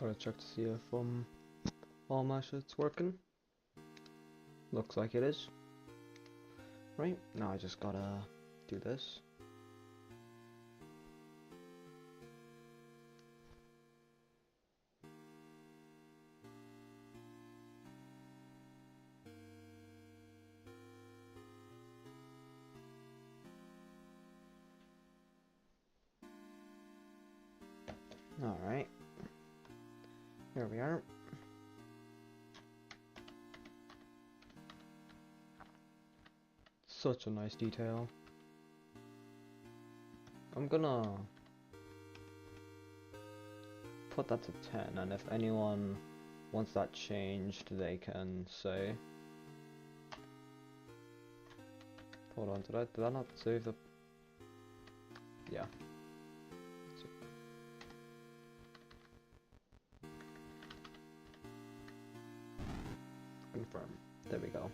Gotta check to see if all my shit's working. Looks like it is. Right, now I just gotta do this. Alright. Here we are. Such a nice detail. I'm gonna put that to 10, and if anyone wants that changed, they can say. Hold on, did I not save the... Yeah. Confirm. There we go.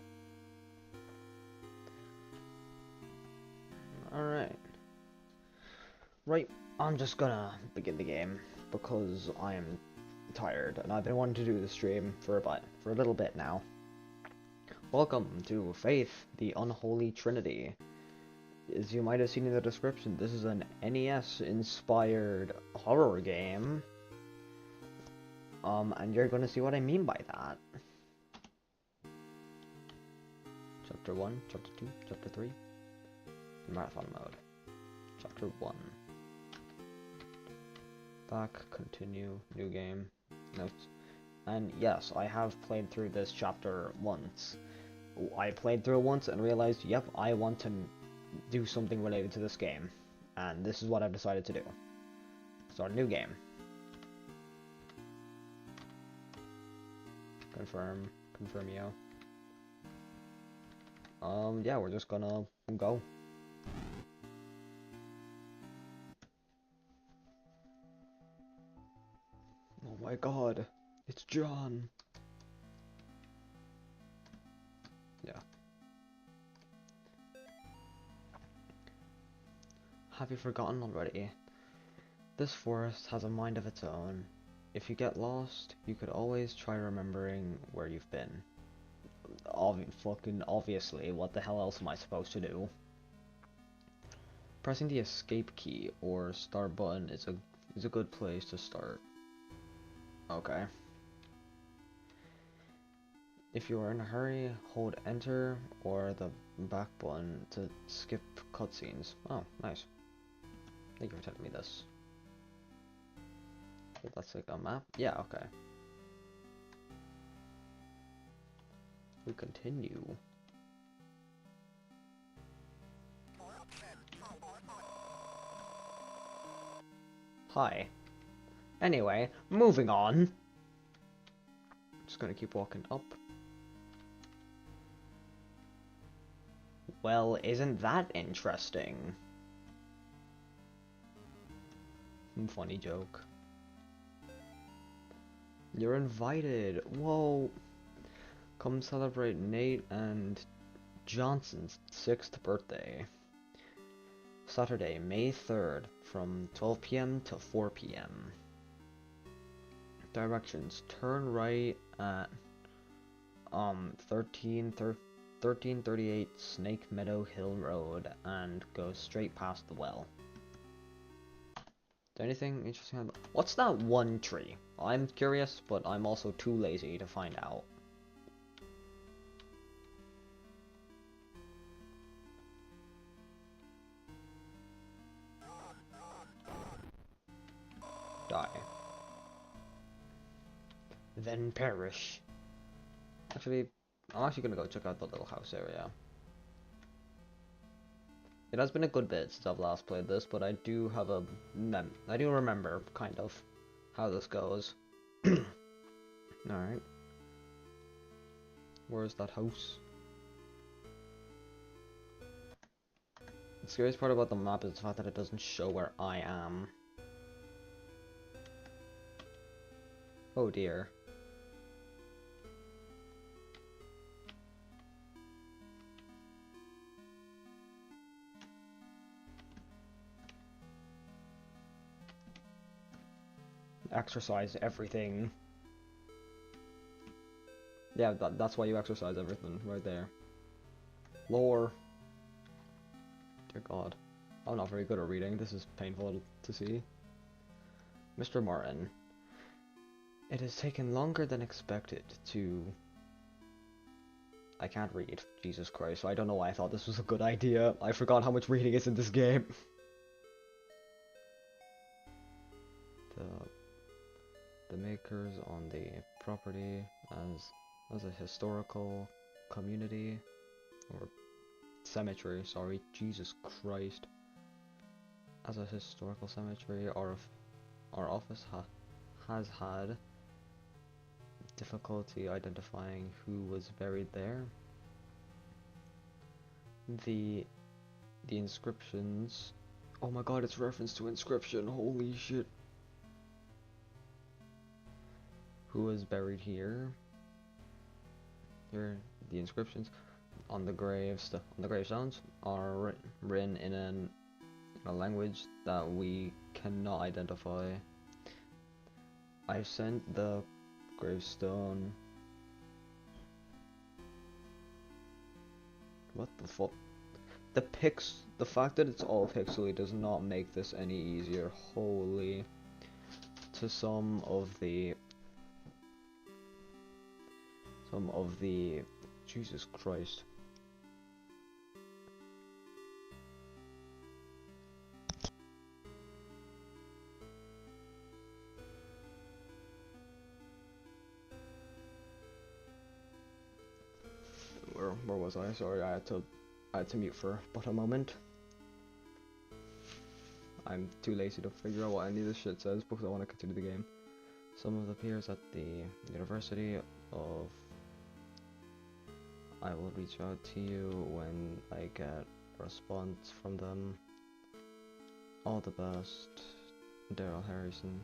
Alright. Right, I'm just gonna begin the game because I am tired and I've been wanting to do the stream for a little bit now. Welcome to Faith, the Unholy Trinity. As you might have seen in the description, this is an NES-inspired horror game. And you're gonna see what I mean by that. Chapter 1, Chapter 2, Chapter 3. Marathon mode. Chapter 1. Back, continue, new game, notes. And yes, I have played through this chapter once. I played through it once and realized, yep, I want to do something related to this game. And this is what I've decided to do. Start a new game. Confirm, yo. Yeah, we're just gonna go. Oh my god, it's John. Yeah. Have you forgotten already? This forest has a mind of its own. If you get lost, you could always try remembering where you've been. Fucking obviously, what the hell else am I supposed to do? Pressing the escape key or start button is a good place to start. Okay. If you are in a hurry, hold enter or the back button to skip cutscenes. Oh, nice. Thank you for telling me this. So that's like a map? Yeah, okay. We continue. Hi. Anyway, moving on. Just gonna keep walking up. Well, isn't that interesting? Funny joke. You're invited. Whoa. Come celebrate Nate and Johnson's 6th birthday. Saturday, May 3rd, from 12 p.m. to 4 p.m. Directions: turn right at 1338 Snake Meadow Hill Road and go straight past the well. Is there anything interesting about... What's that one tree? I'm curious, but I'm also too lazy to find out. Die. Then perish. Actually, I'm actually gonna go check out the little house area. It has been a good bit since I've last played this, but I do have I do remember, kind of, how this goes. Alright. Where's that house? The scariest part about the map is the fact that it doesn't show where I am. Oh dear. exercise everything. Yeah, that's why you exercise everything, right there. Lore. Dear God. I'm not very good at reading, this is painful to see. Mr. Martin. It has taken longer than expected to... I can't read, Jesus Christ, so I don't know why I thought this was a good idea. I forgot how much reading is in this game. The makers on the property as a historical community, or cemetery, sorry, Jesus Christ. As a historical cemetery, our office has had difficulty identifying who was buried there. The inscriptions... Oh my god, it's reference to inscription, holy shit. Who was buried here? Here, the inscriptions on the gravestones are written in a language that we cannot identify. I sent the gravestone... What the fuck? The fact that it's all pixely does not make this any easier. Holy. To some of the Jesus Christ. Where was I? Sorry, I had to mute for but a moment. I'm too lazy to figure out what any of this shit says because I want to continue the game. Some of the peers at the University of... I will reach out to you when I get a response from them. All the best, Daryl Harrison.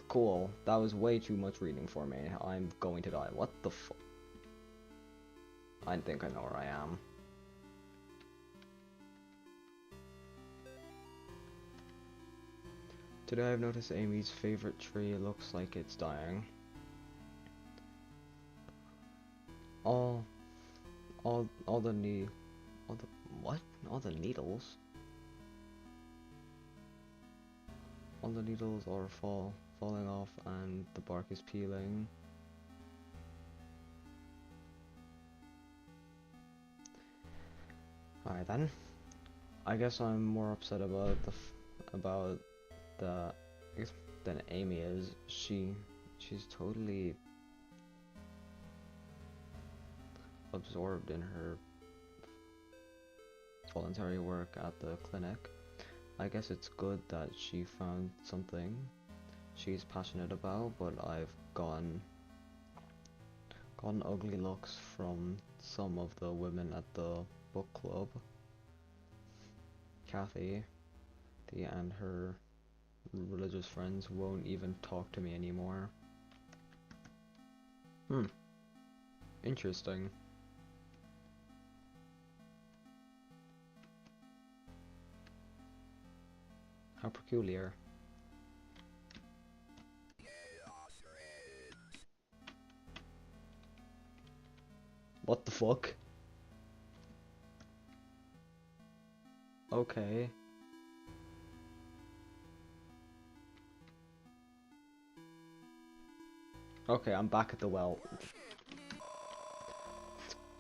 Cool. That was way too much reading for me. I'm going to die. What the fuck? I think I know where I am. Today I've noticed Amy's favorite tree looks like it's dying. All the needles? All the needles are falling off and the bark is peeling. Alright then. I guess I'm more upset about than Amy is. She's totally absorbed in her voluntary work at the clinic. I guess it's good that she found something she's passionate about, but I've gotten ugly looks from some of the women at the book club. Kathy, and her religious friends won't even talk to me anymore. Interesting. How peculiar. What the fuck? Okay. Okay, I'm back at the well.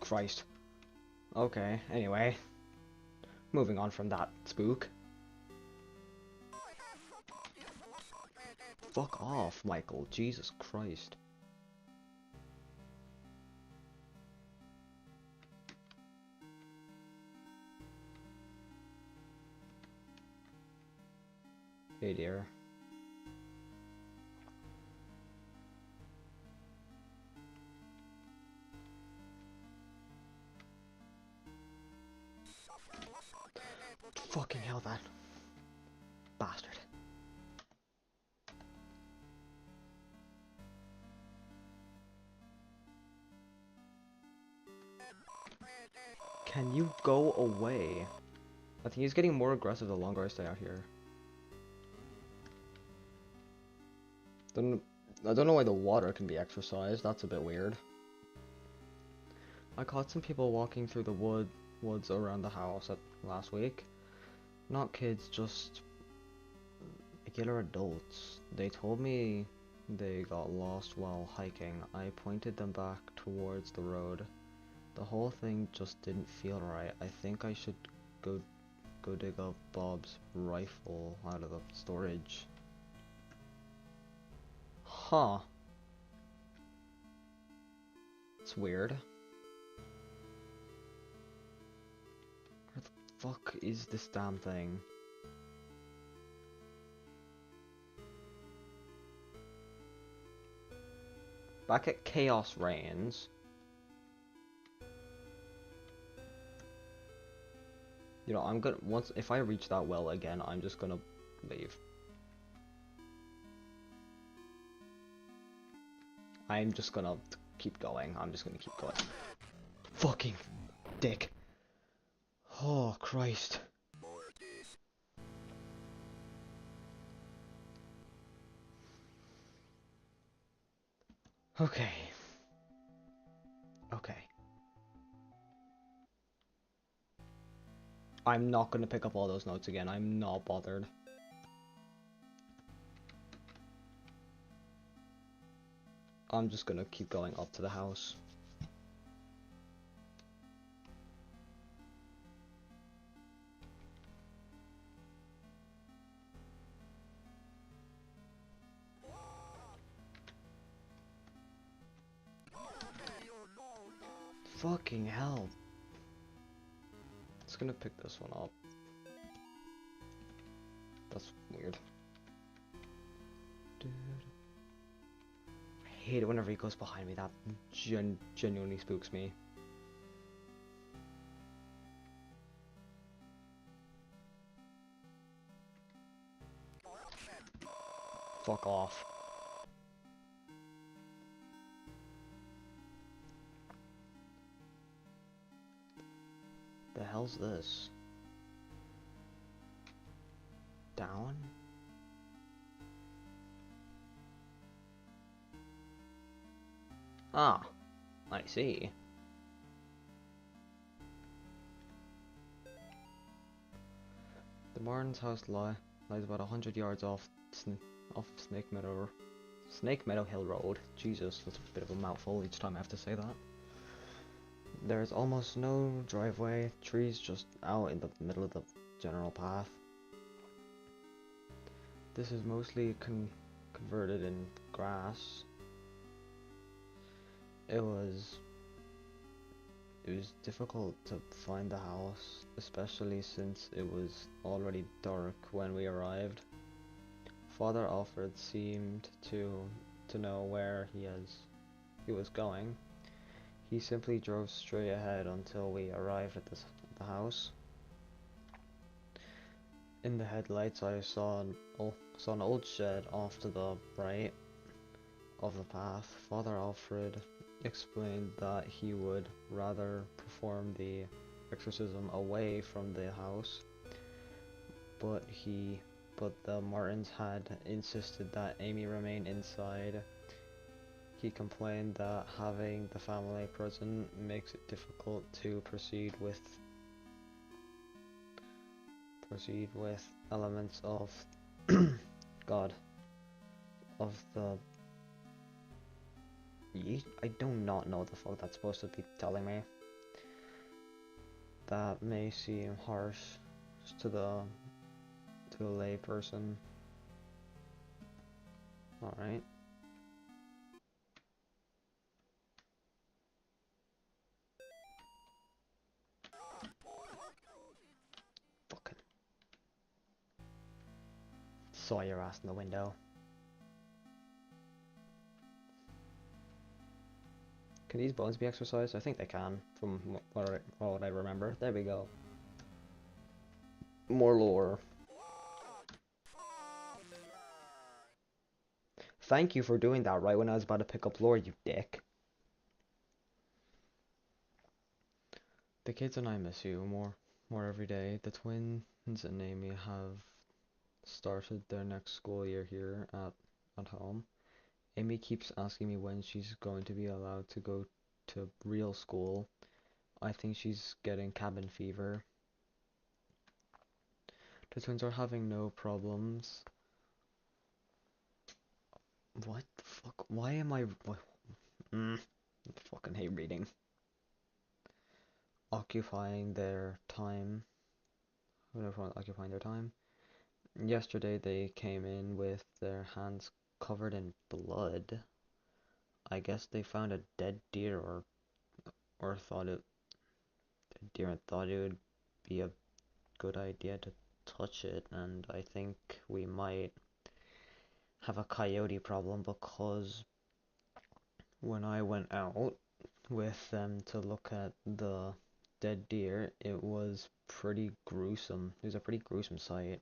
Christ. Okay, anyway. Moving on from that spook. Fuck off, Michael. Jesus Christ. Hey dear. Fucking hell, that bastard. Can you go away? I think he's getting more aggressive the longer I stay out here. Don't, I don't know why the water can be exercised. That's a bit weird. I caught some people walking through the woods around the house last week. Not kids, just regular adults. They told me they got lost while hiking. I pointed them back towards the road. The whole thing just didn't feel right. I think I should go dig up Bob's rifle out of the storage. Huh. It's weird. Where the fuck is this damn thing? Back at Chaos Reigns. You know, I'm gonna, if I reach that well again, I'm just gonna leave. I'm just gonna keep going. I'm just gonna keep going. Fucking dick. Oh, Christ. Okay. Okay. I'm not gonna pick up all those notes again. I'm not bothered. I'm just gonna keep going up to the house. Fucking hell. It's gonna pick this one up. That's weird. Dude. I hate it whenever he goes behind me. That genuinely spooks me. Fuck off. The hell's this? Down? Ah, I see. The Martin's house lies about 100 yards off Snake Meadow Hill Road. Jesus, that's a bit of a mouthful each time I have to say that. There's almost no driveway, trees just out in the middle of the general path. This is mostly converted in grass. It was difficult to find the house, especially since it was already dark when we arrived. Father Alfred seemed to know where he was going. He simply drove straight ahead until we arrived at the house. In the headlights, I saw an old shed off to the right of the path. Father Alfred explained that he would rather perform the exorcism away from the house, but the Martins had insisted that Amy remain inside. He complained that having the family present makes it difficult to proceed with elements of God, of the I do not know what the fuck that's supposed to be telling me. That may seem harsh to the lay person. Alright. Fucking saw your ass in the window. Can these bones be exercised? I think they can, from what I remember. There we go. More lore. Thank you for doing that right when I was about to pick up lore, you dick. The kids and I miss you more every day. The twins and Amy have started their next school year here at home. Amy keeps asking me when she's going to be allowed to go to real school. I think she's getting cabin fever. The twins are having no problems. What the fuck? Why am I... I fucking hate reading. Occupying their time. Occupying their time. Yesterday they came in with their hands covered in blood. I guess they found a dead deer or thought it deer and thought it would be a good idea to touch it, and I think we might have a coyote problem because when I went out with them to look at the dead deer, it was pretty gruesome. It was a pretty gruesome sight.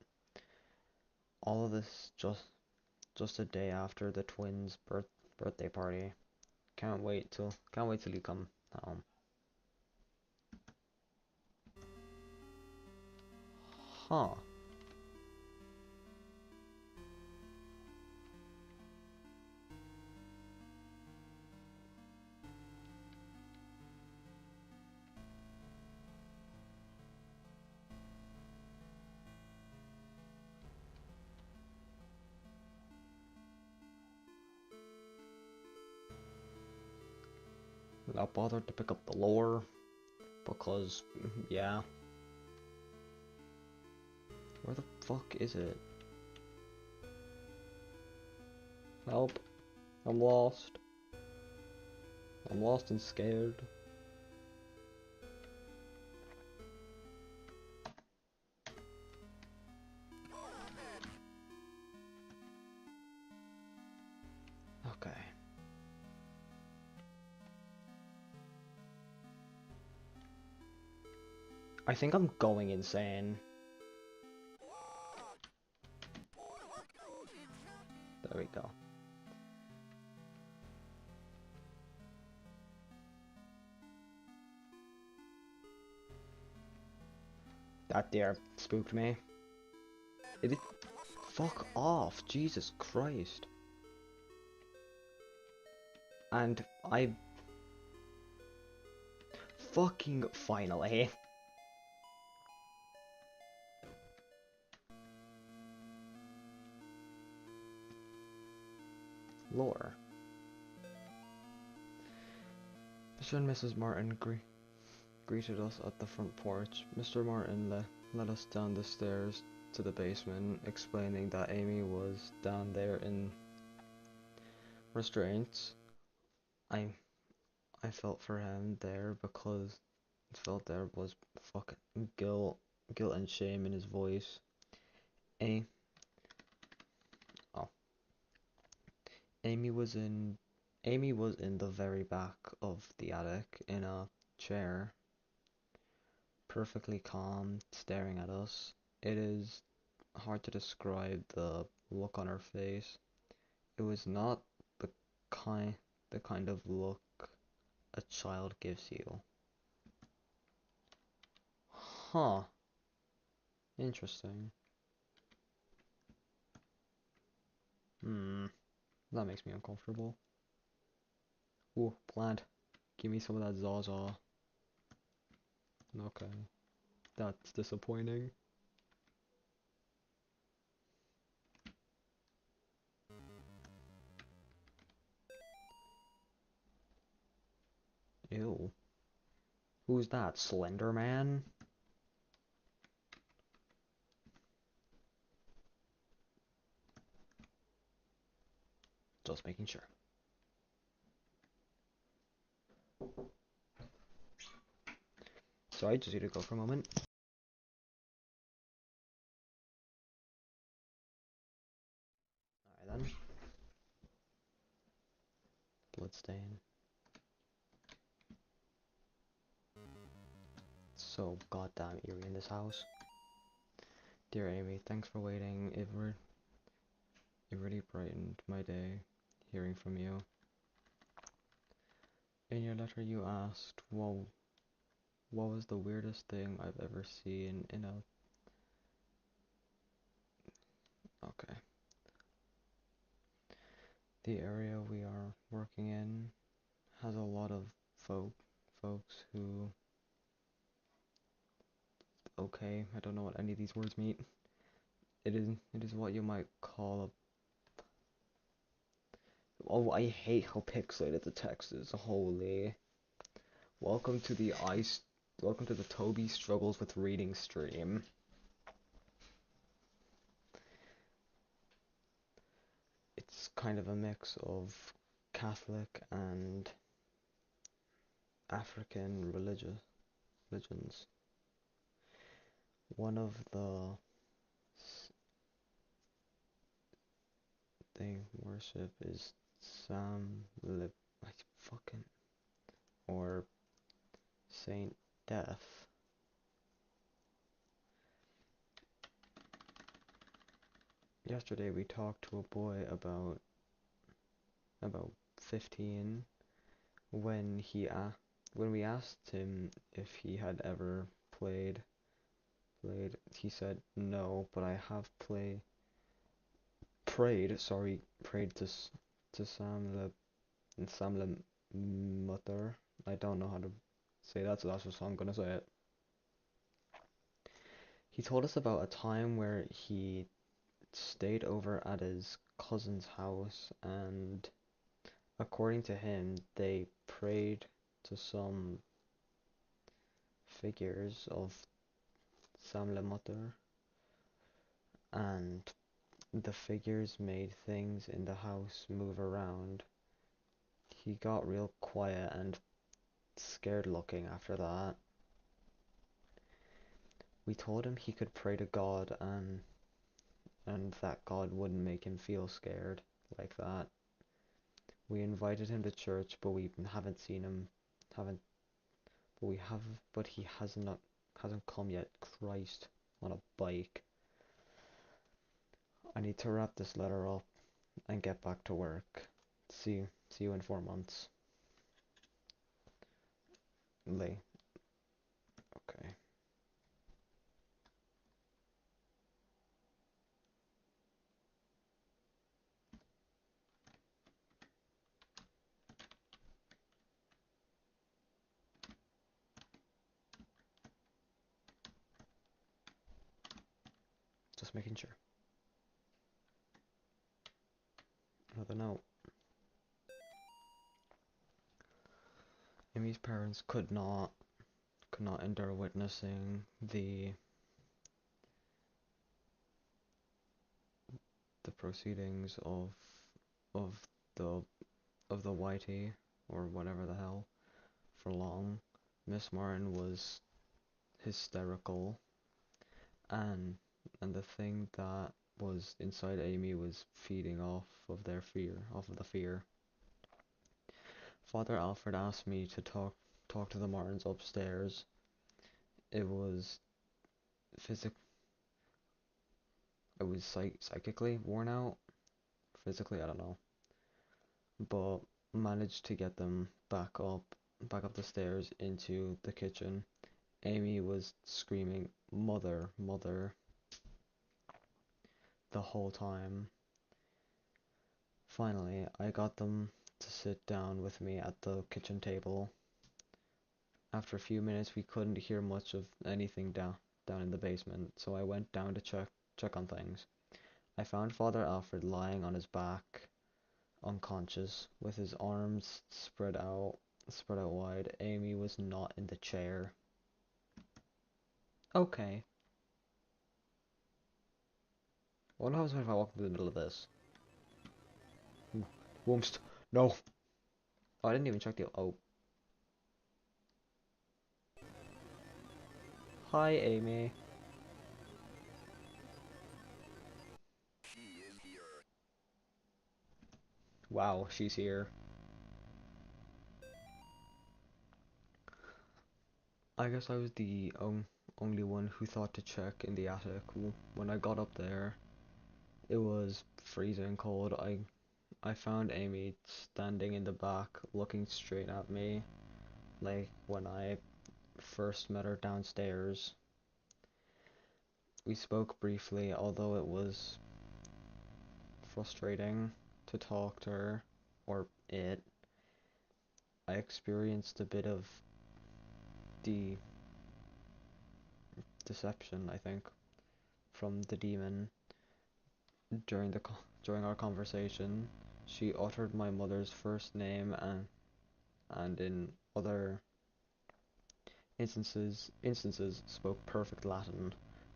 All of this just a day after the twins' birthday party. Can't wait till you come home. Huh. Not bothered to pick up the lore because yeah. Where the fuck is it? Help. I'm lost. I'm lost and scared. Okay. I think I'm going insane. There we go. That deer spooked me. It did. Fuck off, Jesus Christ. And I fucking finally. Lore. Mr. and Mrs. Martin greeted us at the front porch. Mr. Martin led us down the stairs to the basement, explaining that Amy was down there in restraints. I felt for him there because I felt there was fucking guilt and shame in his voice. A oh, Amy was in the very back of the attic in a chair, perfectly calm, staring at us. It is hard to describe the look on her face. It was not the kind of look a child gives you. Huh. Interesting. That makes me uncomfortable. Ooh, plant. Give me some of that Zaza. Okay. That's disappointing. Ew. Who's that? Slender Man? Just making sure. Sorry, just need to go for a moment. Alright then. Bloodstain. It's so goddamn eerie in this house. Dear Amy, thanks for waiting. It really brightened my day hearing from you. In your letter you asked, well, what was the weirdest thing I've ever seen in a... Okay. The area we are working in has a lot of folks who, okay, I don't know what any of these words mean. It is what you might call a, oh, I hate how pixelated the text is. Holy. Welcome to the ice welcome to the Toby struggles with reading stream. It's kind of a mix of Catholic and African religions. One of the they worship is Sam Lip, fucking, or Saint Death. Yesterday we talked to a boy about 15 when when we asked him if he had ever played, he said no, but I have prayed to Sam Le Mutter. I don't know how to say that, so that's just how I'm gonna say it. He told us about a time where he stayed over at his cousin's house, and according to him, they prayed to some figures of Sam Le Mutter, and the figures made things in the house move around. He got real quiet and scared looking after that. We told him he could pray to God and that God wouldn't make him feel scared like that. We invited him to church, but we haven't seen him haven't but we have but he hasn't come yet. Christ, on a bike. I need to wrap this letter up and get back to work. See you in 4 months. Lay. Okay. Just making sure. Another note. Amy's parents could not endure witnessing the proceedings of the of the Whitey, or whatever the hell, for long. Miss Martin was hysterical, and the thing that was inside Amy was feeding off of the fear. Father Alfred asked me to talk to the Martins upstairs. It was physic I was psychically worn out. Physically, I don't know, but managed to get them back up the stairs into the kitchen. Amy was screaming, "Mother, mother," the whole time. Finally, I got them to sit down with me at the kitchen table. After a few minutes, we couldn't hear much of anything down in the basement, so I went down to check on things. I found Father Alfred lying on his back, unconscious, with his arms spread out wide. Amy was not in the chair. Okay. What happens if I walk into the middle of this? Whoomst. No. Oh, I didn't even check the. Oh. Hi, Amy. Wow, she's here. I guess I was the only one who thought to check in the attic. When I got up there, it was freezing cold. I found Amy standing in the back, looking straight at me, like when I first met her downstairs. We spoke briefly, although it was frustrating. to talk to her, or it, I experienced a bit of the deception, I think, from the demon during during our conversation. She uttered my mother's first name, and in other instances spoke perfect Latin.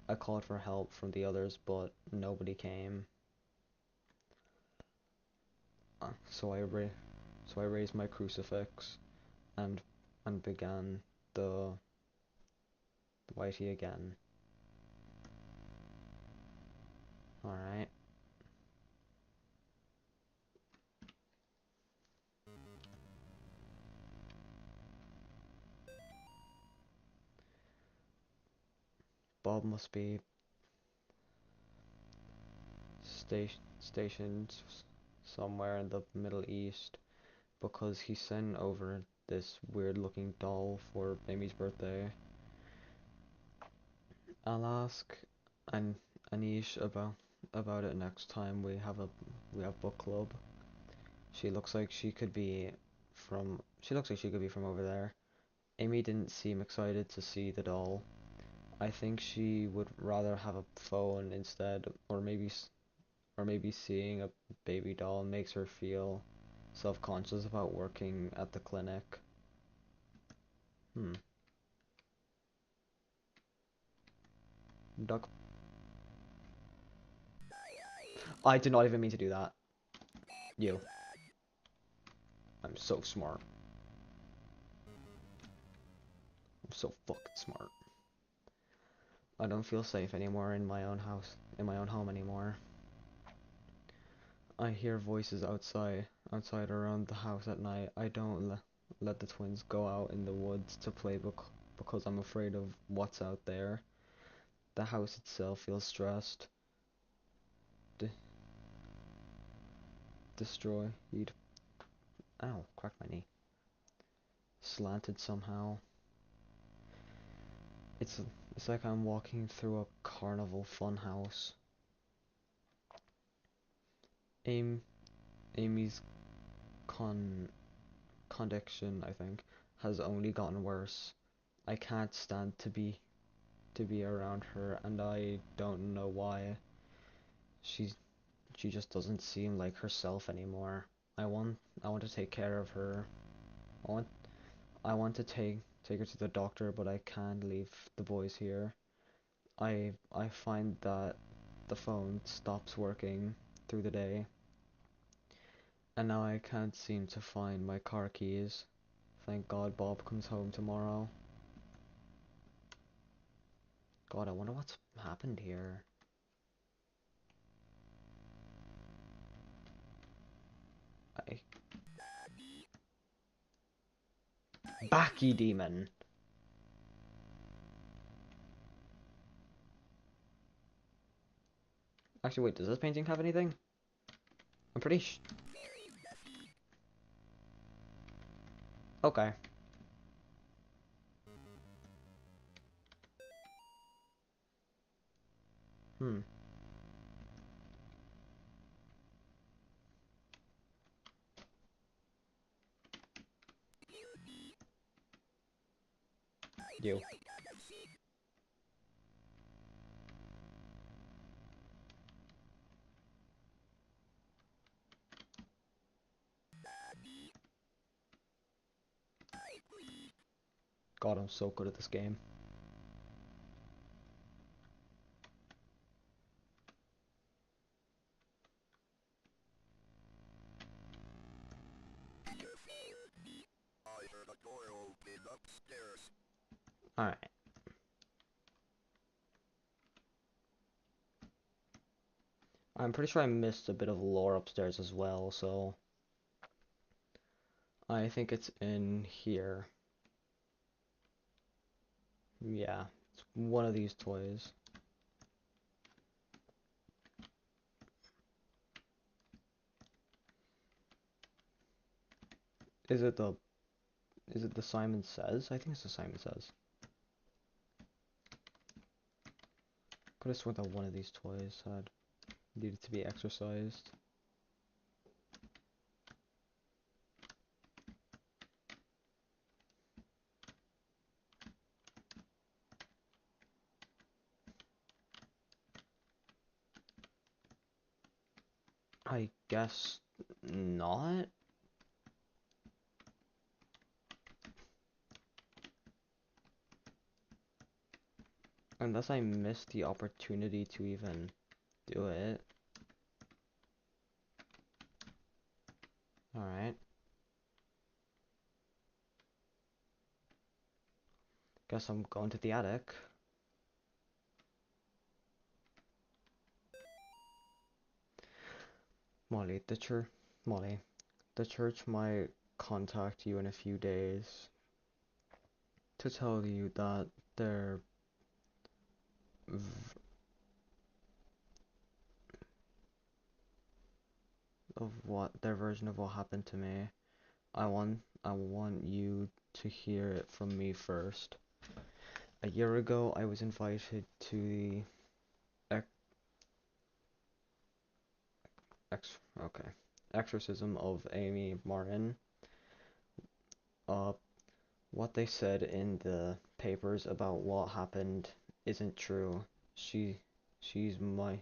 I called for help from the others, but nobody came. Uh, so I ra- so I raised my crucifix and began the whitey again. All right. Bob must be stationed somewhere in the Middle East because he sent over this weird looking doll for Amy's birthday. I'll ask An Anish about it next time we have book club. She looks like she could be from over there. Amy didn't seem excited to see the doll. I think she would rather have a phone instead, or maybe seeing a baby doll makes her feel self-conscious about working at the clinic. Hmm. Duck. I did not even mean to do that. You. I'm so smart. I'm so fucking smart. I don't feel safe anymore in my own house, in my own home anymore. I hear voices outside around the house at night. I don't let the twins go out in the woods to play because I'm afraid of what's out there. The house itself feels stressed, de destroyed. Ow, cracked my knee. Slanted somehow. It's it's like I'm walking through a carnival funhouse. Aim Amy's con conviction, I think, has only gotten worse. I can't stand to be around her, and I don't know why. She's she just doesn't seem like herself anymore. I want to take care of her. I want I want to take her to the doctor, but I can't leave the boys here. I find that the phone stops working through the day, and now I can't seem to find my car keys. Thank God Bob comes home tomorrow. God, I wonder what's happened here. I Backy demon. Actually, wait, does this painting have anything? I'm pretty okay. Hmm. You. God, I'm so good at this game. Alright. I'm pretty sure I missed a bit of lore upstairs as well, so I think it's in here. Yeah, it's one of these toys. Is it the Simon Says? I think it's the Simon Says. Could have sworn that one of these toys had needed to be exercised. I guess not. Unless I missed the opportunity to even do it. Alright. Guess I'm going to the attic. Molly, Molly, the church might contact you in a few days to tell you that their their version of what happened to me. I want you to hear it from me first. A year ago, I was invited to the okay exorcism of Amy Martin. Uh, what they said in the papers about what happened isn't true. She, she's my,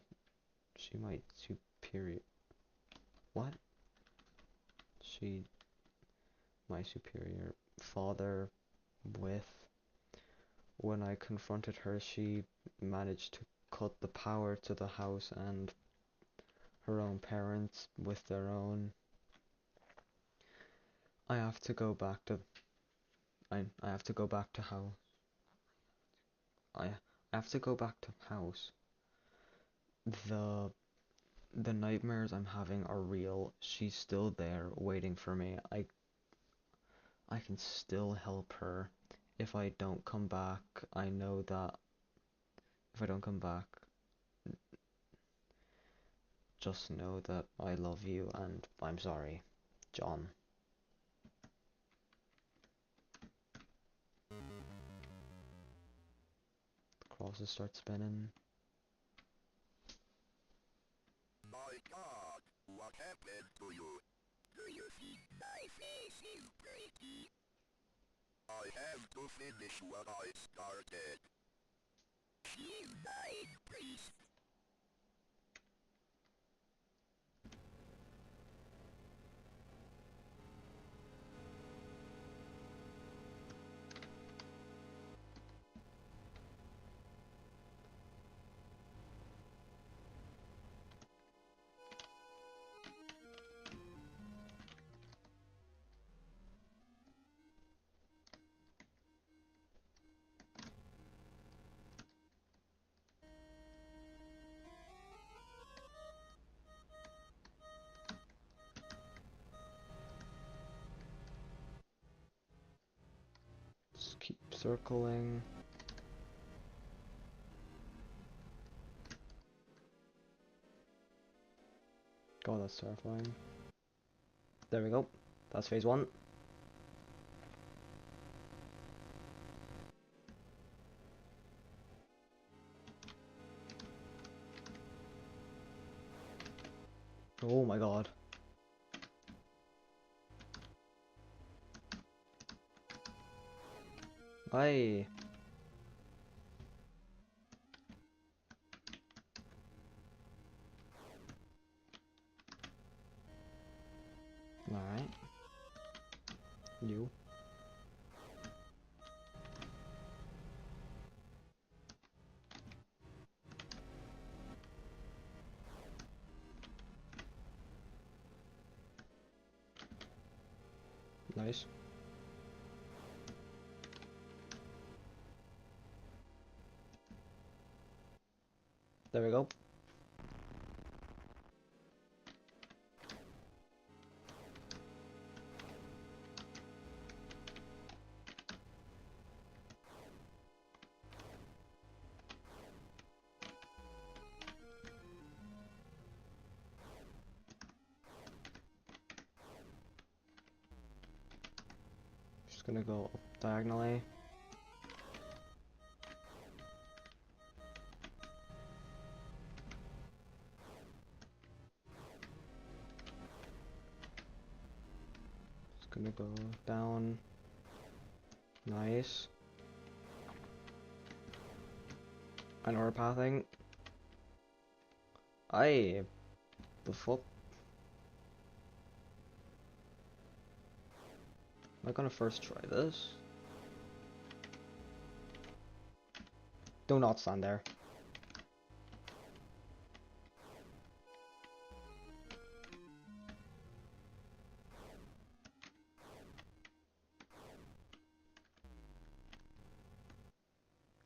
she my superior. What? She, my superior father with. When I confronted her, she managed to cut the power to the house and her own parents with their own. I have to go back to I have to go back to house. I have to go back to house. The the nightmares I'm having are real. She's still there waiting for me. I can still help her. If I don't come back, I know that if I don't come back, just know that I love you and I'm sorry, John. The crosses start spinning. My God, what happened to you? Do you think my face is pretty? I have to finish what I started. She's dying, priest. Just keep circling. God, that's terrifying. There we go. That's phase one. Oh my god. Aye. Alright. You. Nice. There we go. Just gonna go up diagonally. Just gonna go down. Nice. I know we're pathing. Aye. The fuck? Am I gonna first try this? Do not stand there.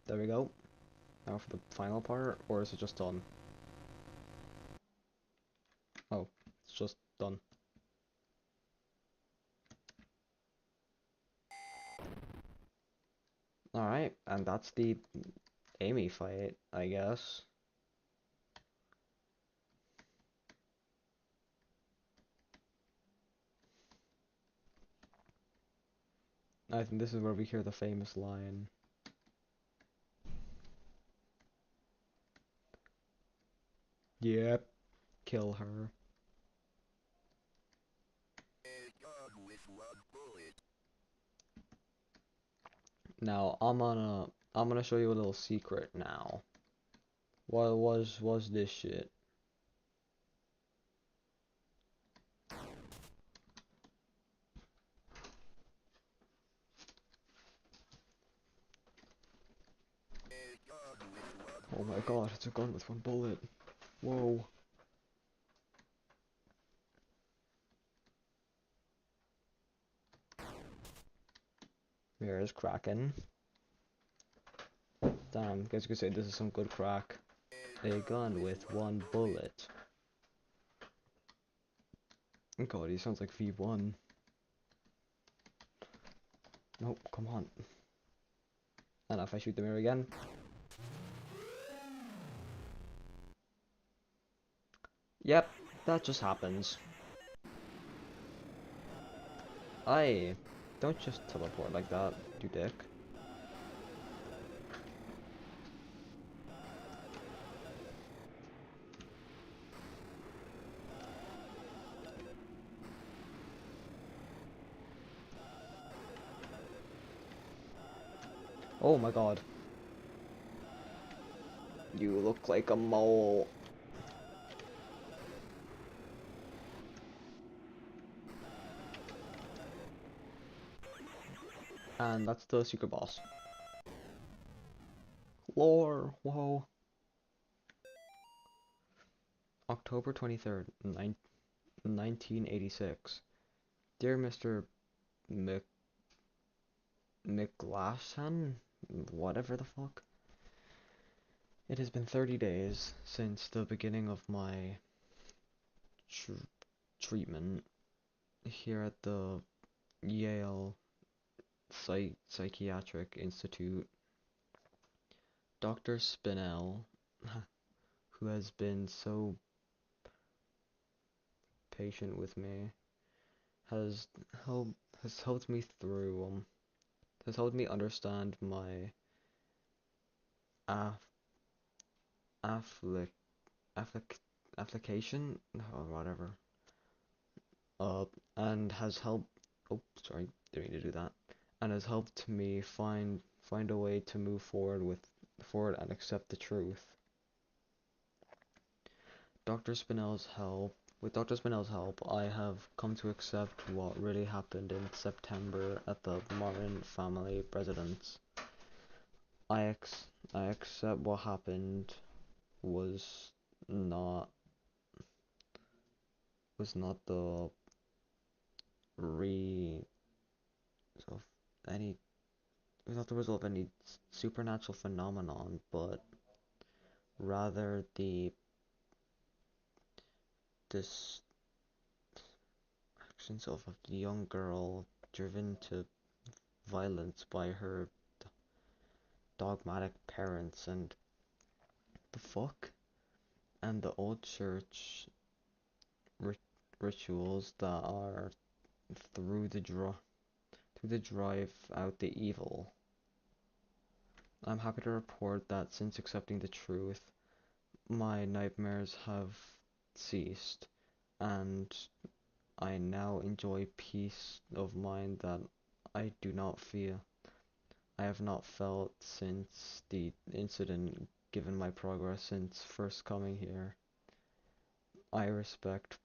There we go. Now for the final part, or is it just done? Oh, it's just done. Alright, and that's the Amy fight, I guess. I think this is where we hear the famous line. Yep, kill her. A gun with one bullet. Now I'm gonna show you a little secret now. What was this shit? A gun with one Oh my bullet. god, it's a gun with one bullet. Whoa. Mirrors cracking. Damn, guys could say this is some good crack. A gun with one bullet. God, he sounds like V1. Nope, come on. And if I shoot the mirror again. Yep, that just happens. I don't just teleport like that, you dick. Oh my god. You look like a mole. And that's the secret boss. Lore, whoa. October 23rd, 1986. Dear Mr. Mc McGlashan? Whatever the fuck. It has been 30 days since the beginning of my tr treatment here at the Yale Psychiatric Institute. Dr. Spinell, who has been so patient with me, has helped me through has helped me understand my af afflic afflic application or whatever. Uh, and has helped. Oh, sorry, didn't mean to do that. And has helped me find a way to move forward and accept the truth. Dr. Spinell's help. With Dr. Spinell's help, I have come to accept what really happened in September at the Martin family residence. I accept what happened was not the re of any was not the result of any supernatural phenomenon, but rather the distractions of a young girl driven to violence by her dogmatic parents and the fuck and the old church rit rituals that are through the drive out the evil. I'm happy to report that since accepting the truth, my nightmares have ceased, and I now enjoy peace of mind that I do not feel. I have not felt since the incident, given my progress since first coming here. I respect,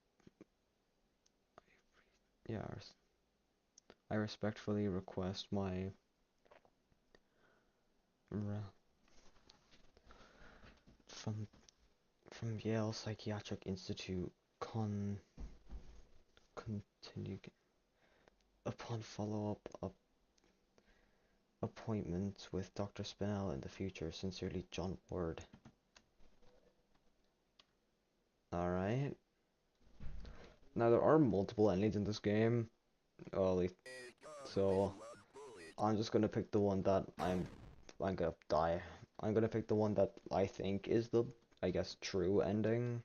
yeah, I respectfully request my from Yale Psychiatric Institute continue upon follow-up appointments with Dr. Spinell in the future. Sincerely, John Ward. Alright. Now there are multiple endings in this game. So I'm just gonna pick the one that I'm gonna die. I'm gonna pick the one that I think is the, I guess, true ending.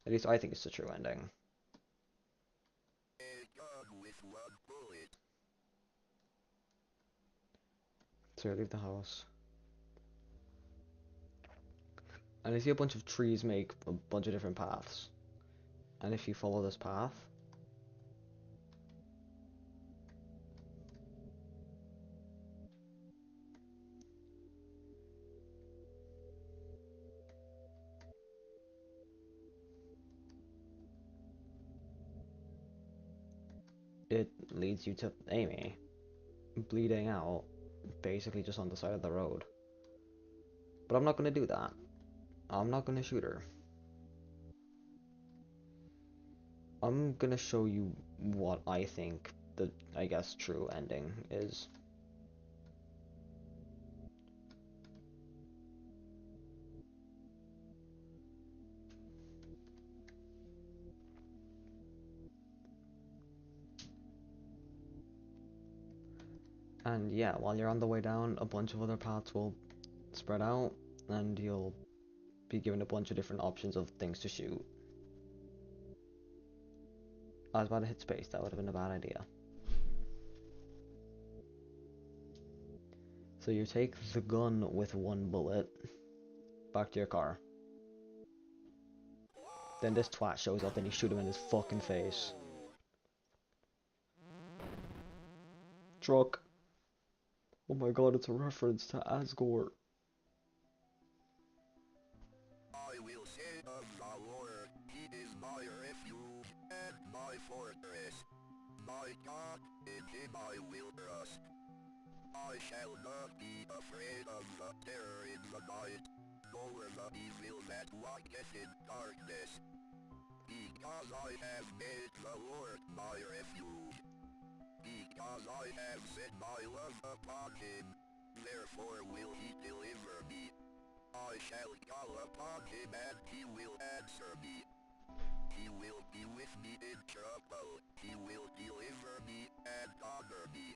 At least I think it's the true ending. So I leave the house. And I see a bunch of trees make a bunch of different paths. And if you follow this path, it leads you to Amy, bleeding out, basically just on the side of the road. But I'm not gonna do that. I'm not gonna shoot her. I'm gonna show you what I think the, I guess, true ending is. And yeah, while you're on the way down, a bunch of other paths will spread out, and you'll be given a bunch of different options of things to shoot. I was about to hit space, that would have been a bad idea. So you take the gun with one bullet back to your car. Then this twat shows up and you shoot him in his fucking face. Truck. Oh my god, it's a reference to Asgore. I will say of the Lord, he is my refuge and my fortress. My God, in him I will trust. I shall not be afraid of the terror in the night, nor the evil that walketh in darkness. Because I have made the Lord my refuge. Because I have set my love upon him, therefore will he deliver me. I shall call upon him and he will answer me. He will be with me in trouble. He will deliver me and honor me.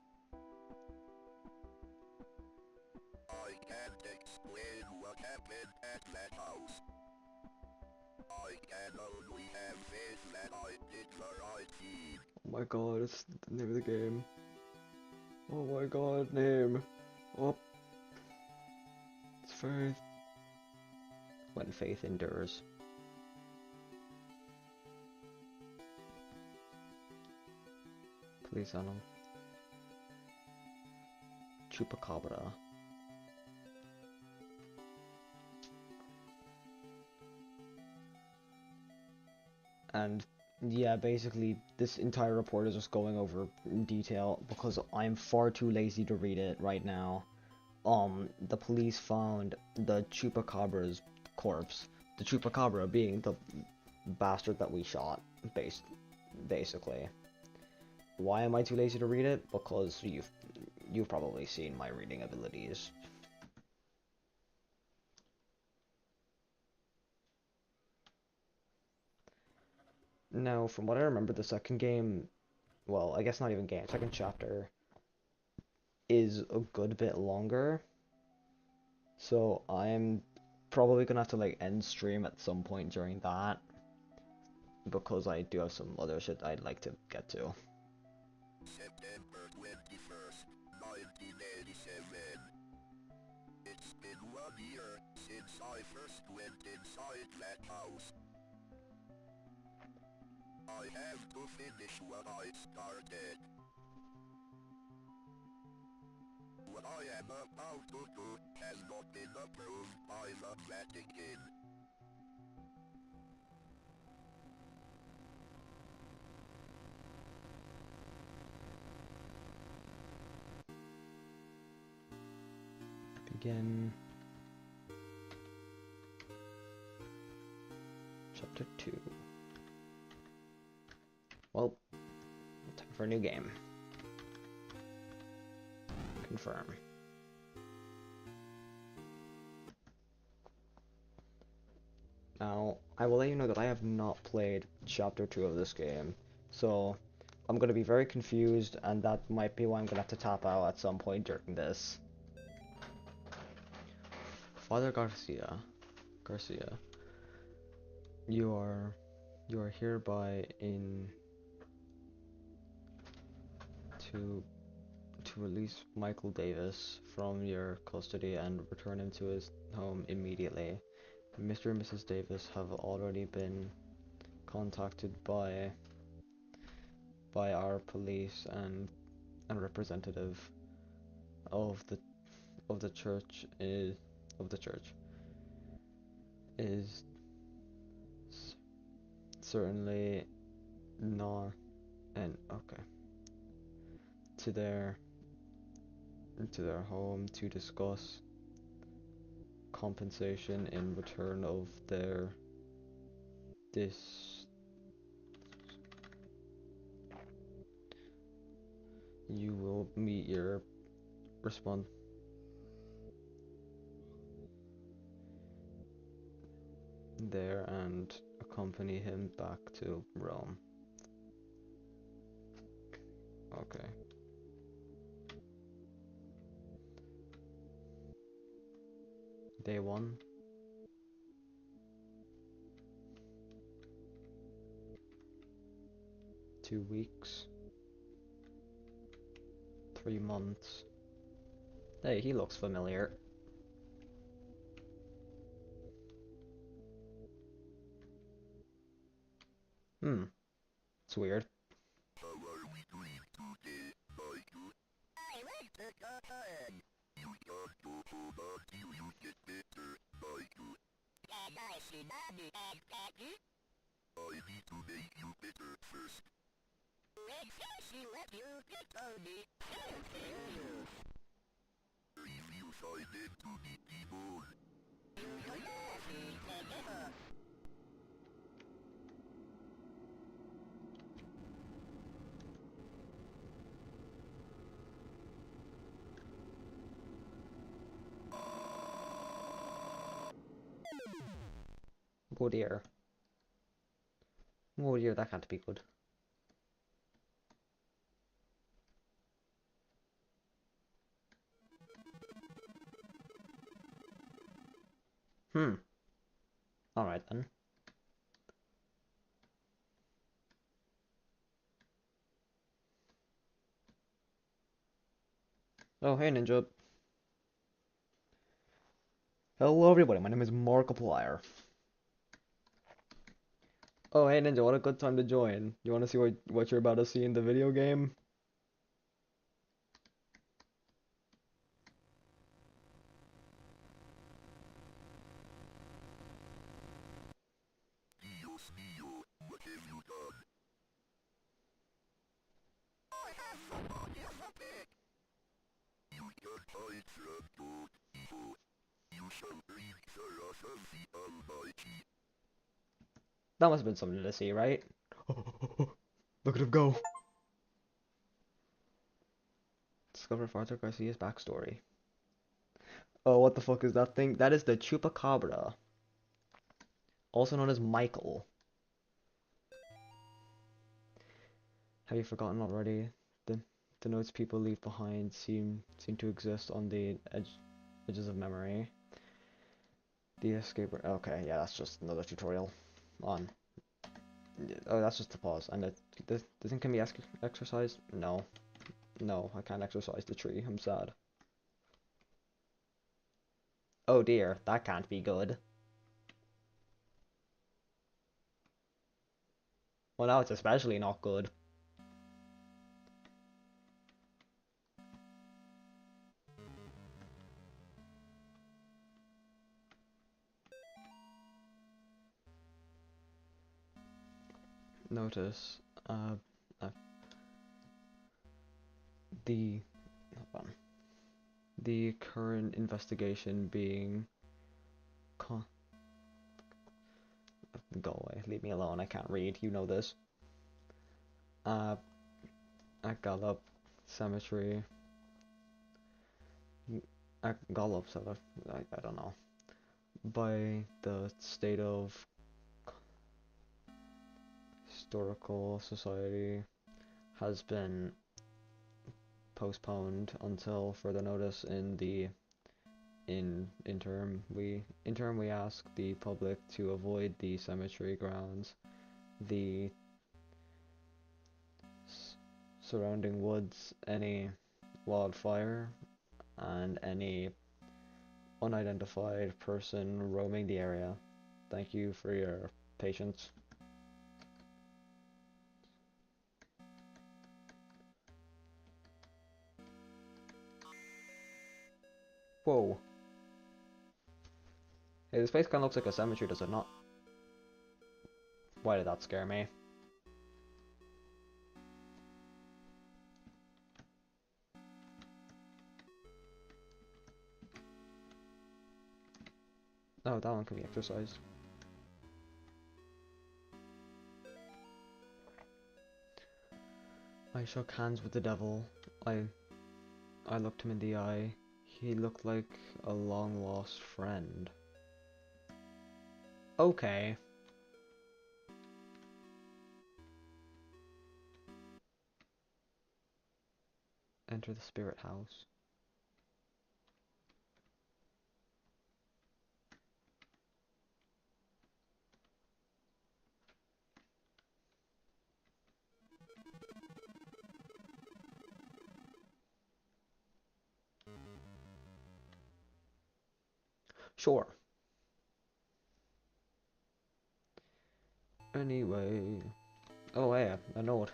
I can't explain what happened at that house. I can only have faith that I did the right thing. Oh my god, it's the name of the game. Oh my god, name. Oh. It's faith. When faith endures. Please, Anna. Chupacabra. And yeah, basically this entire report is just going over in detail because I'm far too lazy to read it right now. The police found the Chupacabra's corpse. The Chupacabra being the bastard that we shot, basically. Why am I too lazy to read it? Because you've probably seen my reading abilities. Now, from what I remember, the second game, well, I guess not even game, second chapter, is a good bit longer. So I'm probably gonna have to like end stream at some point during that, because I do have some other shit I'd like to get to. September 21st, 1987. It's been 1 year since I first went inside that house. I have to finish what I started. What I am about to do has not been approved by the Vatican. begin chapter 2. Well, time for a new game. Confirm. Now, I will let you know that I have not played chapter 2 of this game, so I'm going to be very confused, and that might be why I'm going to have to tap out at some point during this. Father Garcia, you are hereby in to release Michael Davis from your custody and return him to his home immediately. Mr. and Mrs. Davis have already been contacted by our police and representative of the church is certainly not and okay to their home to discuss compensation in return of their this you will meet your response there and accompany him back to Rome. Okay. Day 1. Two weeks. 3 months. Hey, he looks familiar. It's weird. How are we doing today, Michael? I like the cotton. You can't go home until you get better, Michael. Can I see Mommy and Daddy? I need to make you better first. When she let you get on me, she'll kill you. If you find them to be people, you will love me forever. Oh dear. Oh dear, that can't be good. Alright then. Oh, hey Ninja. Hello everybody, my name is Markiplier. Oh, hey Ninja, what a good time to join. You want to see what you're about to see in the video game? Dios mío, what have you done? I have somebody as a pig. You can't hide from God, evil. You shall reap the wrath of the Almighty. That must have been something to see, right? Look at him go! Discover Father Garcia's backstory. Oh, what the fuck is that thing? That is the Chupacabra, also known as Michael. Have you forgotten already? The notes people leave behind seem to exist on the edges of memory. The escape. Okay, yeah, that's just another tutorial on. Oh, that's just the pause. And the thing can be exercised? No, no, I can't exercise the tree. I'm sad. Oh dear, that can't be good. Well, now it's especially not good. Notice, uh, the, hold on. The current investigation being... Go away, leave me alone, I can't read, you know this. At Gallup Cemetery... At Gallup Cemetery, I don't know. By the State of Historical Society has been postponed until further notice. In interim we ask the public to avoid the cemetery grounds, the surrounding woods, any wildfire, and any unidentified person roaming the area. Thank you for your patience. Whoa. Hey, this place kinda looks like a cemetery, does it not? Why did that scare me? Oh, that one can be exercised. I shook hands with the devil. I looked him in the eye. He looked like a long-lost friend. Okay. Enter the spirit house. Sure. Anyway... Oh, yeah, a note.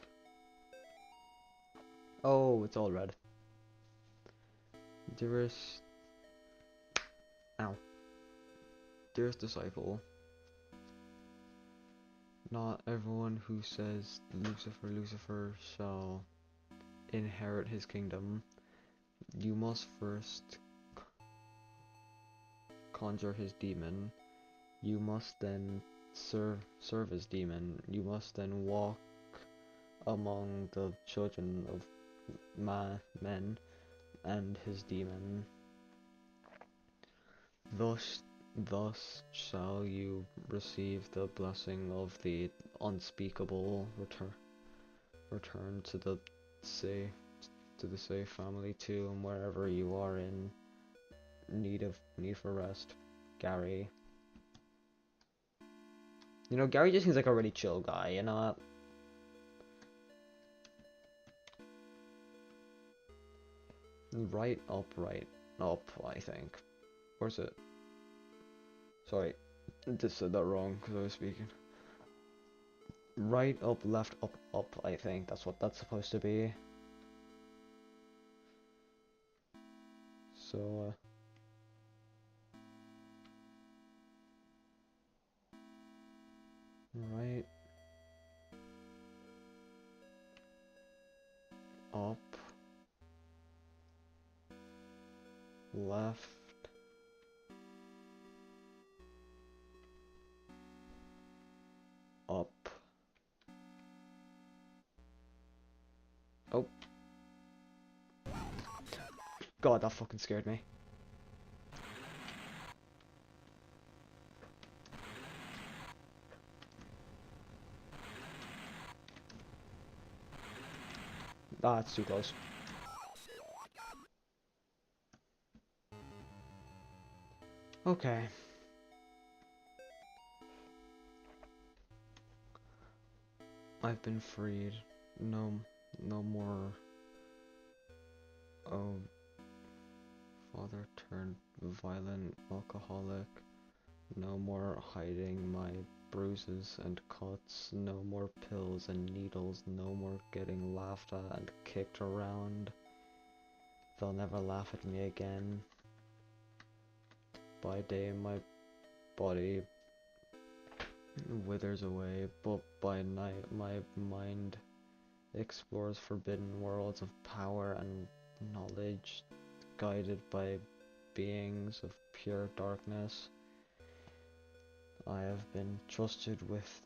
Oh, it's all red. Dearest... Ow. Dearest disciple, not everyone who says Lucifer, Lucifer shall inherit his kingdom. You must first conjure his demon. You must then serve his demon. You must then walk among the children of men and his demon. Thus shall you receive the blessing of the unspeakable return to the safe family too, and wherever you are in need for rest. Gary. You know, Gary just seems like a really chill guy, you know that? Right up, I think. Where's it? Sorry, I just said that wrong because I was speaking. Right up, left up, I think. That's what that's supposed to be. So, right, up, left, up. Oh. God, that fucking scared me. Ah, it's too close. Okay. I've been freed. No more. Oh, father turned violent alcoholic. No more hiding my bruises and cuts. No more pills and needles. No more getting laughed at and kicked around. They'll never laugh at me again. By day my body withers away, but by night my mind explores forbidden worlds of power and knowledge. guided by beings of pure darkness. I have been trusted with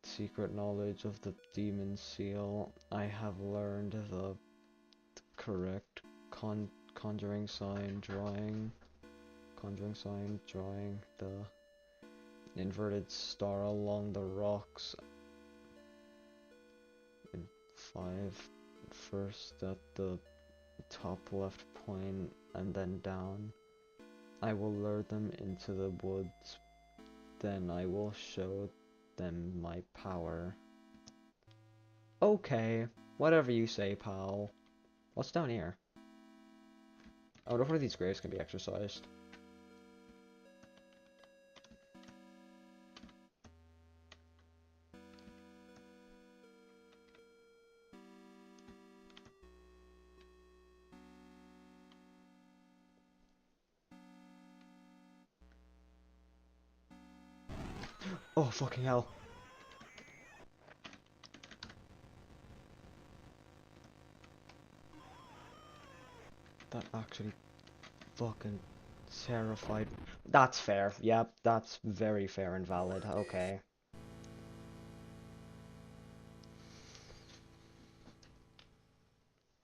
secret knowledge of the demon seal. I have learned the correct conjuring sign drawing the inverted star along the rocks in 5, first at the top left point and then down. I will lure them into the woods, then I will show them my power. Okay, whatever you say, pal. What's down here? I wonder if these graves can be exercised. Oh, fucking hell. That actually fucking terrified. That's fair. Yep, that's very fair and valid. Okay.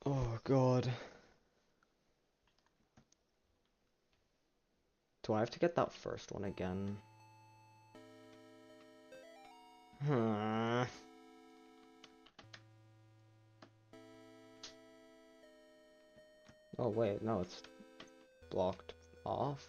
Oh, God. Do I have to get that first one again? Hmm. Oh, wait, no, it's blocked off.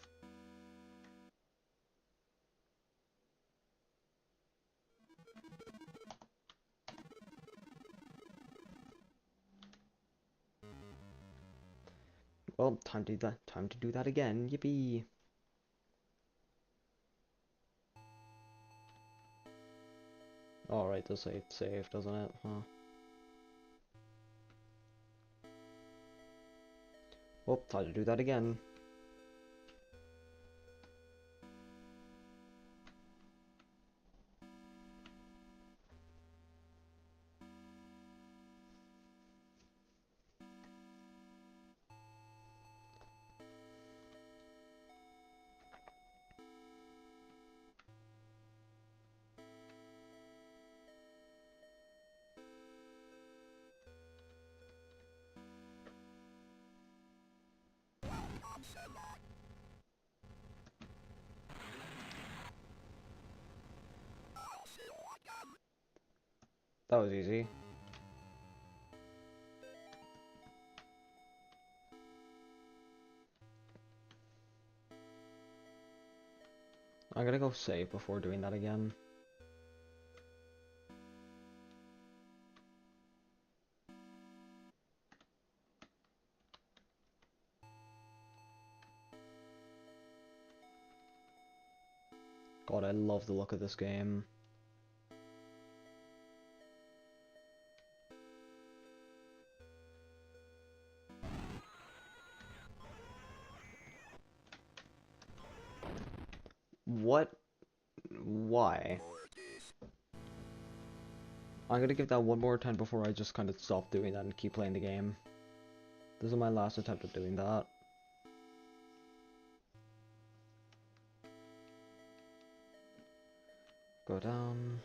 Well, time to do that. Time to do that again. Yippee! All right, does say save, doesn't it? Huh? Well, time to do that again. That was easy. I'm gonna go save before doing that again. God, I love the look of this game. What? Why? I'm gonna give that one more attempt before I just kind of stop doing that and keep playing the game. This is my last attempt at doing that. Go down.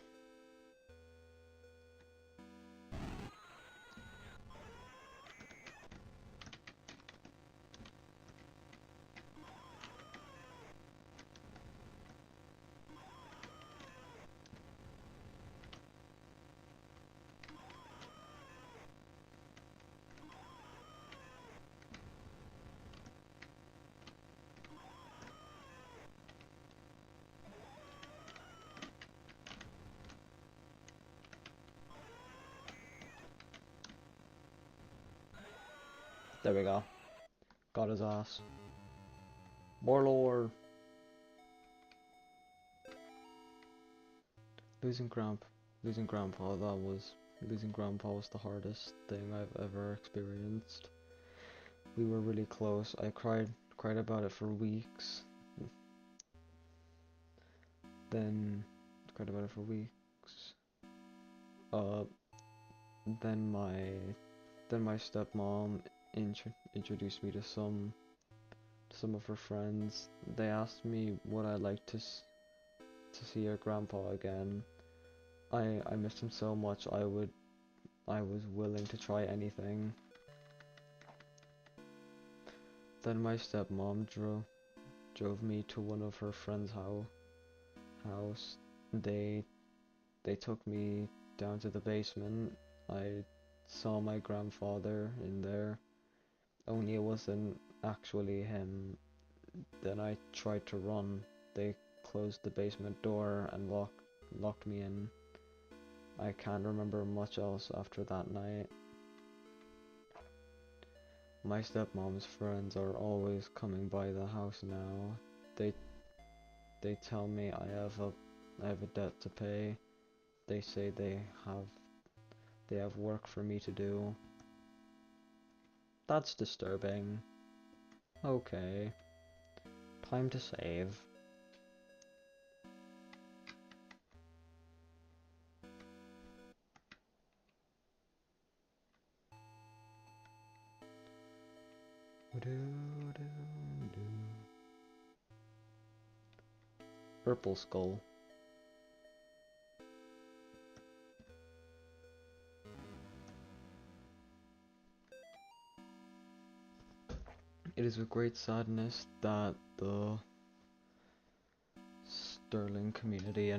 There we go. Got his ass. More lore. Losing Grandpa, losing Grandpa was the hardest thing I've ever experienced. We were really close. I cried about it for weeks. Then cried about it for weeks. Uh, then my stepmom introduced me to some of her friends. They asked me would I like to see her grandpa again. I missed him so much. I was willing to try anything. Then my stepmom drove me to one of her friends' house. They they took me down to the basement. I saw my grandfather in there, only it wasn't actually him. Then I tried to run. They closed the basement door and locked me in. I can't remember much else after that night. My stepmom's friends are always coming by the house now. They they tell me I have a debt to pay. They say they have work for me to do. That's disturbing. Okay, time to save. Purple skull. It is with great sadness that the Sterling community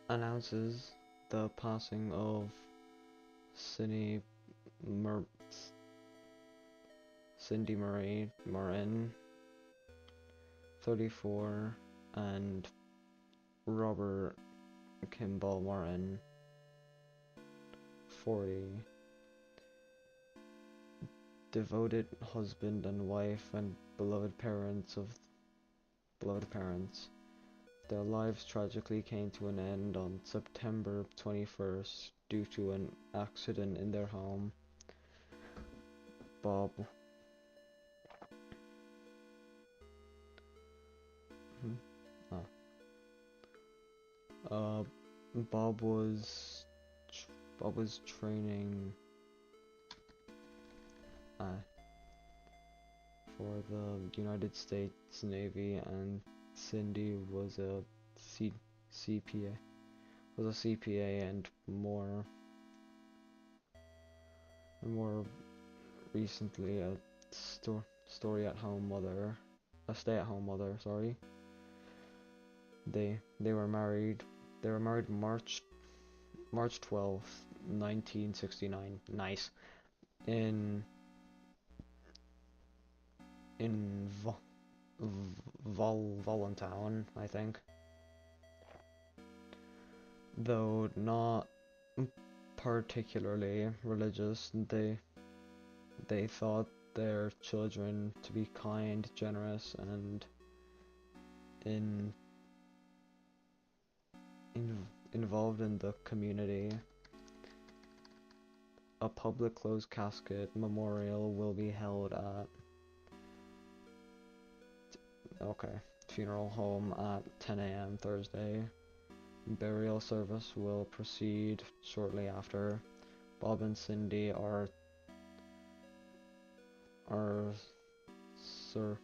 announces the passing of Cindy, Mer Cindy Marie Morin, 34, and Robert Kimball Morin, 40. Devoted husband and wife and beloved parents. Their lives tragically came to an end on September 21st due to an accident in their home. Bob oh. Bob was training for the United States Navy, and Cindy was a CPA, and more recently a stay-at-home mother. Sorry. They were married. They were married March 12th, 1969. Nice. In Voluntown, I think. Though not particularly religious, they thought their children to be kind, generous, and involved in the community. A public closed casket memorial will be held at funeral home at 10 a.m. Thursday. Burial service will proceed shortly after. Bob and Cindy are served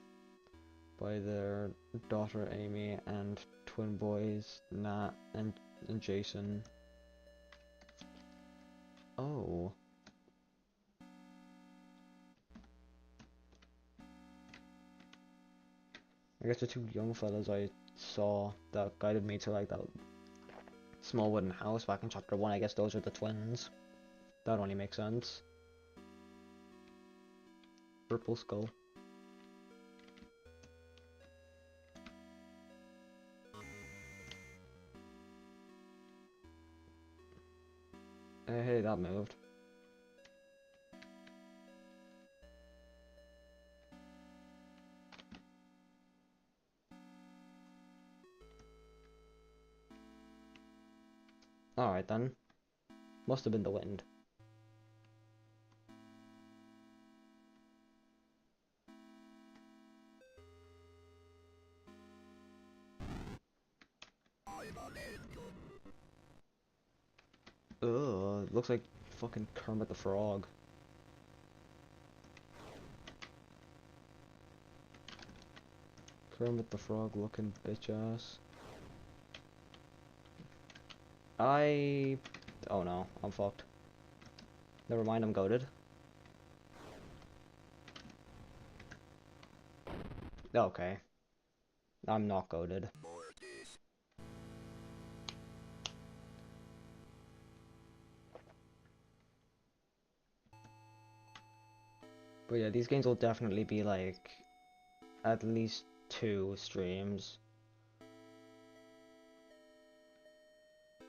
by their daughter Amy and twin boys Nat and Jason. Oh. I guess the two young fellas I saw that guided me to like that small wooden house back in chapter 1, I guess those are the twins. That only makes sense. Purple skull. Hey, that moved. Alright then. Must have been the wind. Ugh, looks like fucking Kermit the Frog. Kermit the Frog looking bitch ass. Oh no, I'm fucked. Never mind, I'm goated. Okay. I'm not goated. Mortis. But yeah, these games will definitely be like at least 2 streams.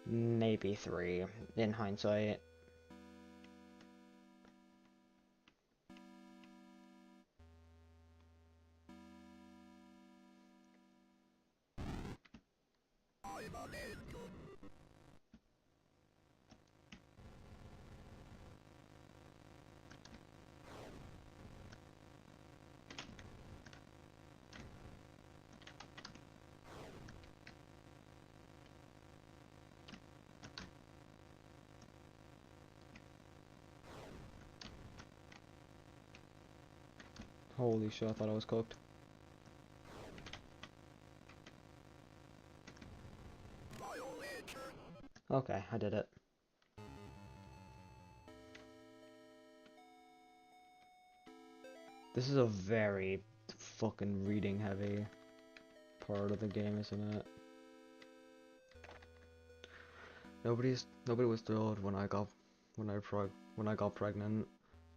Maybe 3 in hindsight. I'm on it. Holy shit, I thought I was cooked. Okay, I did it. This is a very fucking reading heavy part of the game, isn't it? Nobody was thrilled when I got pregnant.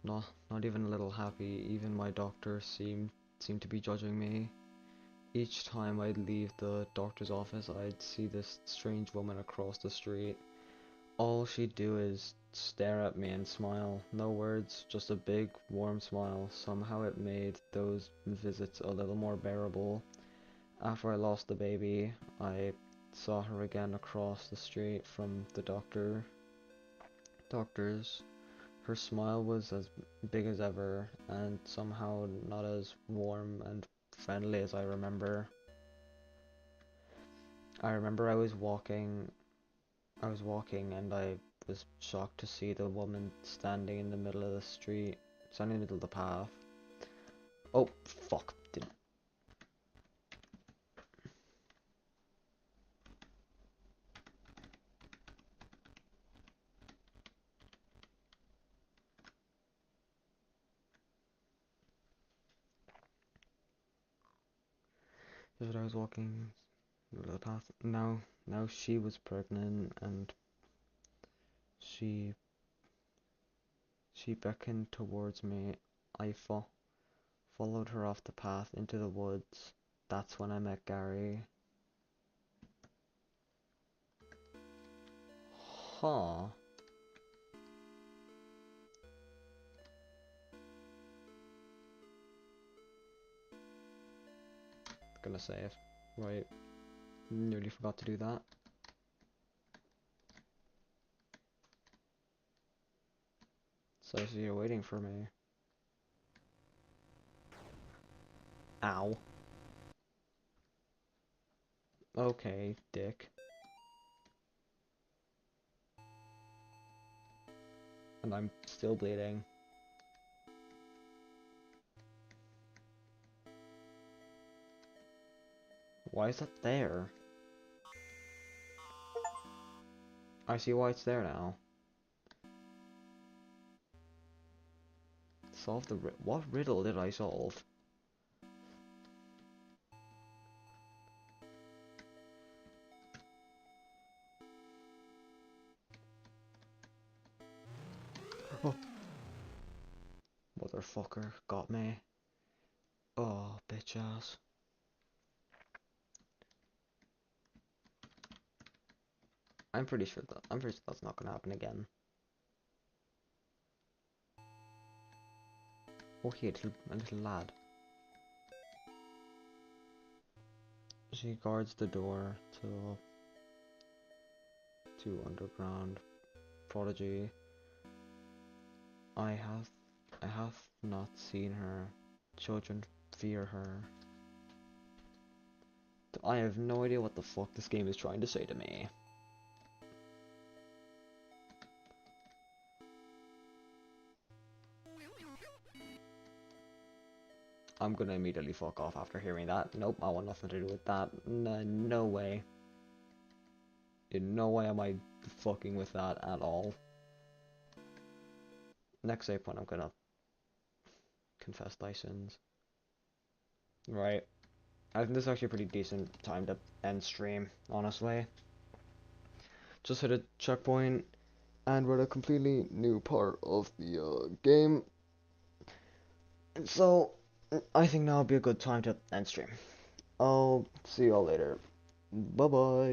Not even a little happy. Even my doctor seemed to be judging me. Each time I'd leave the doctor's office, I'd see this strange woman across the street. All she'd do is stare at me and smile. No words, just a big, warm smile. Somehow it made those visits a little more bearable. After I lost the baby, I saw her again across the street from the doctor's. Her smile was as big as ever, and somehow not as warm and friendly as I remember. I remember I was walking and I was shocked to see the woman standing in the middle of the street, standing in the middle of the path. Oh, fuck. As I was walking the path, now she was pregnant and she she beckoned towards me. I followed her off the path into the woods. That's when I met Gary. Huh. Gonna save. Right. Nearly forgot to do that. So I see you're waiting for me. Ow. Okay, dick. And I'm still bleeding. Why is that there? I see why it's there now. Solve the what riddle did I solve? Oh. Motherfucker got me. Oh, bitch ass. I'm pretty sure that's not gonna happen again. Oh, here, a little lad. She guards the door to underground prodigy. I have not seen her. Children fear her. I have no idea what the fuck this game is trying to say to me. I'm gonna immediately fuck off after hearing that. Nope, I want nothing to do with that. No way. In no way am I fucking with that at all. Next save point, I'm gonna confess thy sins. Right. I think this is actually a pretty decent time to end stream, honestly. Just hit a checkpoint, and we're at a completely new part of the game. So, I think now would be a good time to end stream. I'll see y'all later. Bye bye.